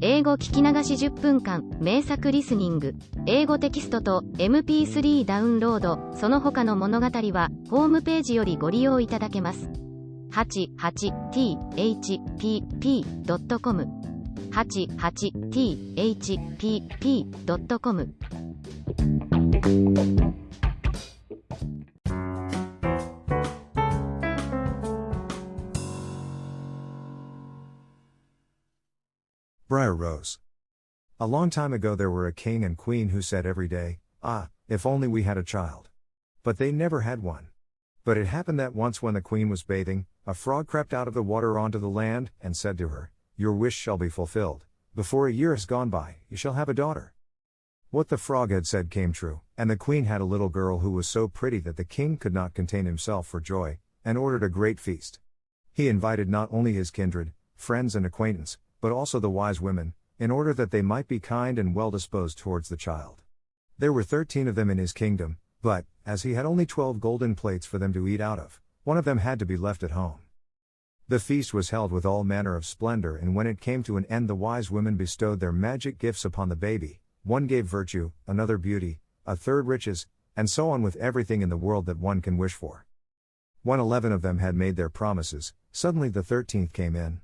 英語聞き流し10分間、名作リスニング、英語テキストと MP3 ダウンロード、その他の物語は、ホームページよりご利用いただけます。88thpp.com 88thpp.com Briar Rose. A long time ago there were a king and queen who said every day, "Ah, if only we had a child." But they never had one. But it happened that once when the queen was bathing, a frog crept out of the water onto the land, and said to her, "Your wish shall be fulfilled. Before a year has gone by, you shall have a daughter." What the frog had said came true, and the queen had a little girl who was so pretty that the king could not contain himself for joy, and ordered a great feast. He invited not only his kindred, friends and acquaintance, but also the wise women, in order that they might be kind and well disposed towards the child. There were 13 of them in his kingdom, but, as he had only 12 golden plates for them to eat out of, one of them had to be left at home. The feast was held with all manner of splendor, and when it came to an end the wise women bestowed their magic gifts upon the baby. One gave virtue, another beauty, a third riches, and so on with everything in the world that one can wish for. When 11 of them had made their promises, suddenly the 13th came in.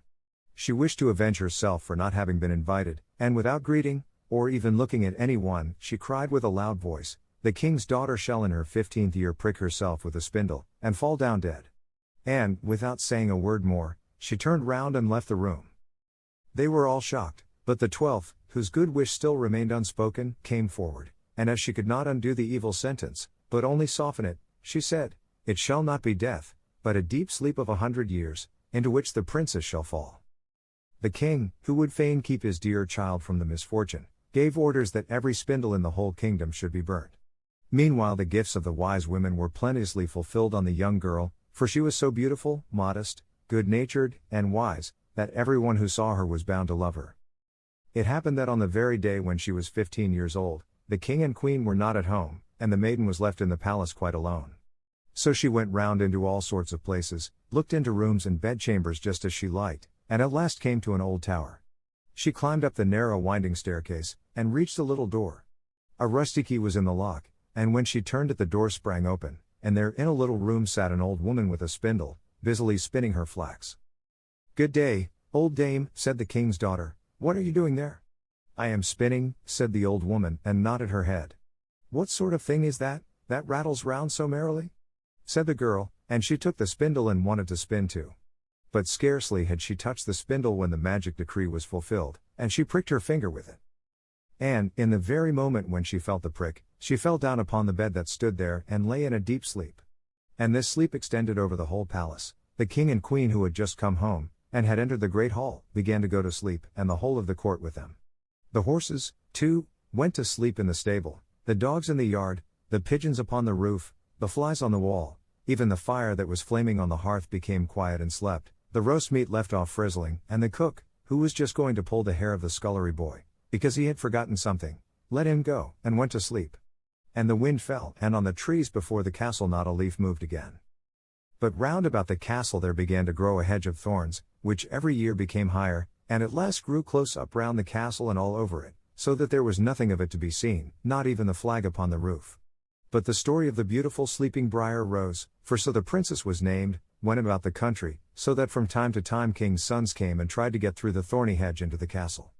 She wished to avenge herself for not having been invited, and without greeting, or even looking at anyone, she cried with a loud voice, "The king's daughter shall in her 15th year prick herself with a spindle, and fall down dead." And, without saying a word more, she turned round and left the room. They were all shocked, but the 12th, whose good wish still remained unspoken, came forward, and as she could not undo the evil sentence, but only soften it, she said, "It shall not be death, but a deep sleep of 100 years, into which the princess shall fall." The king, who would fain keep his dear child from the misfortune, gave orders that every spindle in the whole kingdom should be burnt. Meanwhile the gifts of the wise women were plenteously fulfilled on the young girl, for she was so beautiful, modest, good-natured, and wise, that everyone who saw her was bound to love her. It happened that on the very day when she was 15 years old, the king and queen were not at home, and the maiden was left in the palace quite alone. So she went round into all sorts of places, looked into rooms and bedchambers just as she liked, and at last came to an old tower. She climbed up the narrow winding staircase, and reached a little door. A rusty key was in the lock, and when she turned it the door sprang open, and there in a little room sat an old woman with a spindle, busily spinning her flax. "Good day, old dame," said the king's daughter, "what are you doing there?" "I am spinning," said the old woman, and nodded her head. "What sort of thing is that rattles round so merrily?" said the girl, and she took the spindle and wanted to spin too. But scarcely had she touched the spindle when the magic decree was fulfilled, and she pricked her finger with it. And, in the very moment when she felt the prick, she fell down upon the bed that stood there, and lay in a deep sleep. And this sleep extended over the whole palace. The king and queen who had just come home, and had entered the great hall, began to go to sleep, and the whole of the court with them. The horses, too, went to sleep in the stable, the dogs in the yard, the pigeons upon the roof, the flies on the wall, even the fire that was flaming on the hearth became quiet and slept. The roast meat left off frizzling, and the cook, who was just going to pull the hair of the scullery boy, because he had forgotten something, let him go, and went to sleep. And the wind fell, and on the trees before the castle not a leaf moved again. But round about the castle there began to grow a hedge of thorns, which every year became higher, and at last grew close up round the castle and all over it, so that there was nothing of it to be seen, not even the flag upon the roof. But the story of the beautiful sleeping Briar Rose, for so the princess was named, went about the country, so that from time to time kings' sons came and tried to get through the thorny hedge into the castle.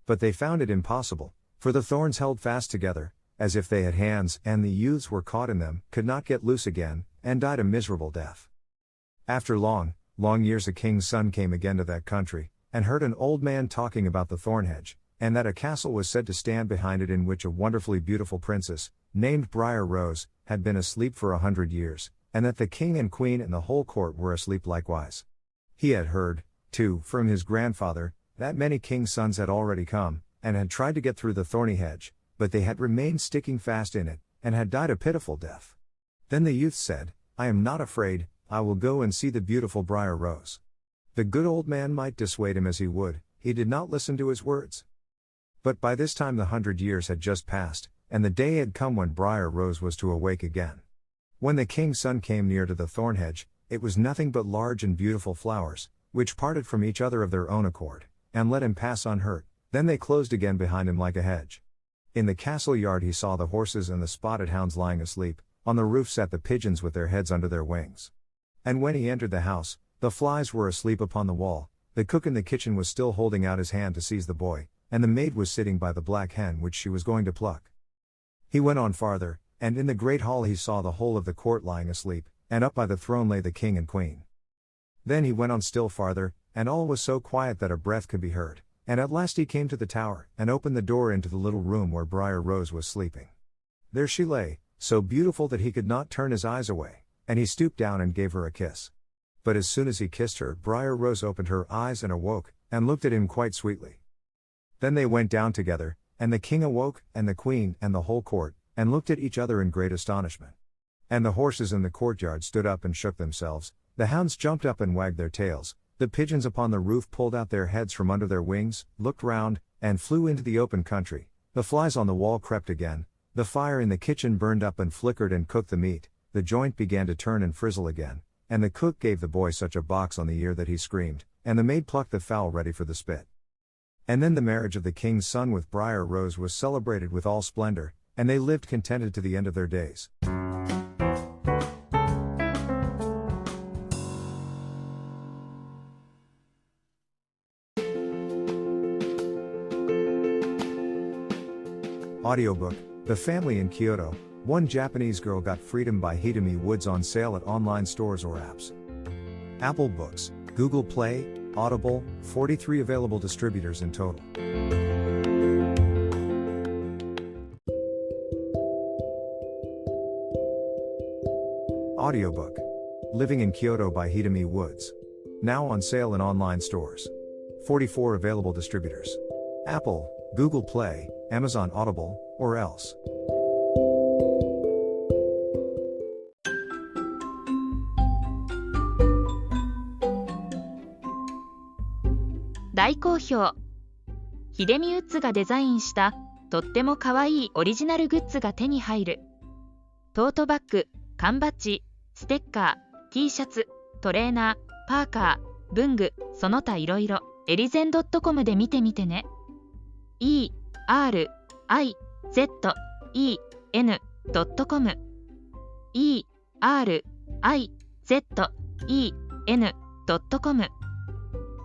But they found it impossible, for the thorns held fast together, as if they had hands, and the youths were caught in them, could not get loose again, and died a miserable death. After long years a king's son came again to that country, and heard an old man talking about the thorn hedge, and that a castle was said to stand behind it in which a wonderfully beautiful princess, named Briar Rose, had been asleep for 100 years, and that the king and queen and the whole court were asleep likewise. He had heard, too, from his grandfather, that many kings' sons had already come, and had tried to get through the thorny hedge, but they had remained sticking fast in it, and had died a pitiful death. Then the youth said, "I am not afraid, I will go and see the beautiful Briar Rose." The good old man might dissuade him as he would, he did not listen to his words. But by this time the 100 years had just passed, and the day had come when Briar Rose was to awake again. When the king's son came near to the thorn hedge, it was nothing but large and beautiful flowers, which parted from each other of their own accord, and let him pass unhurt. Then they closed again behind him like a hedge. In the castle yard he saw the horses and the spotted hounds lying asleep, on the roof sat the pigeons with their heads under their wings. And when he entered the house, the flies were asleep upon the wall, the cook in the kitchen was still holding out his hand to seize the boy, and the maid was sitting by the black hen which she was going to pluck. He went on farther, and in the great hall he saw the whole of the court lying asleep, and up by the throne lay the king and queen. Then he went on still farther, and all was so quiet that a breath could be heard, and at last he came to the tower, and opened the door into the little room where Briar Rose was sleeping. There she lay, so beautiful that he could not turn his eyes away, and he stooped down and gave her a kiss. But as soon as he kissed her, Briar Rose opened her eyes and awoke, and looked at him quite sweetly. Then they went down together, and the king awoke, and the queen, and the whole court, and looked at each other in great astonishment. And the horses in the courtyard stood up and shook themselves, the hounds jumped up and wagged their tails, the pigeons upon the roof pulled out their heads from under their wings, looked round, and flew into the open country, the flies on the wall crept again, the fire in the kitchen burned up and flickered and cooked the meat, the joint began to turn and frizzle again, and the cook gave the boy such a box on the ear that he screamed, and the maid plucked the fowl ready for the spit. And then the marriage of the king's son with Briar Rose was celebrated with all splendor, and they lived contented to the end of their days. Audiobook, The Family in Kyoto, One Japanese Girl Got Freedom by Hidemi Woods on sale at online stores or apps. Apple Books, Google Play, Audible, 43 available distributors in total. Audiobook, Living in Kyoto by Hidemi Woods. Now on sale in online stores. 44 available distributors. Apple, Google Play, Amazon Audible, or else. 大好評。ヒデミウッズがデザインしたとってもかわいいオリジナルグッズが手に入る。トートバッグ、缶バッジ、ステッカー、T シャツ、トレーナー、パーカー、文具、その他いろいろ、エリゼン .com で見てみてね。erizen.com erizen.com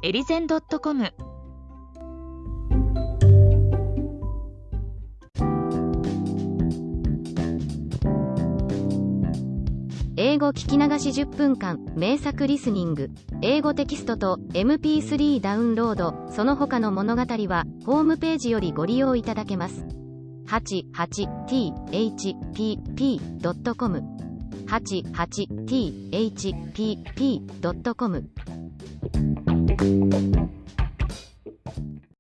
エリゼン .com。 英語聞き流し10分間名作リスニング英語テキストと MP3 ダウンロードその他の物語はホームページよりご利用いただけます。88thpp.com 88thpp.com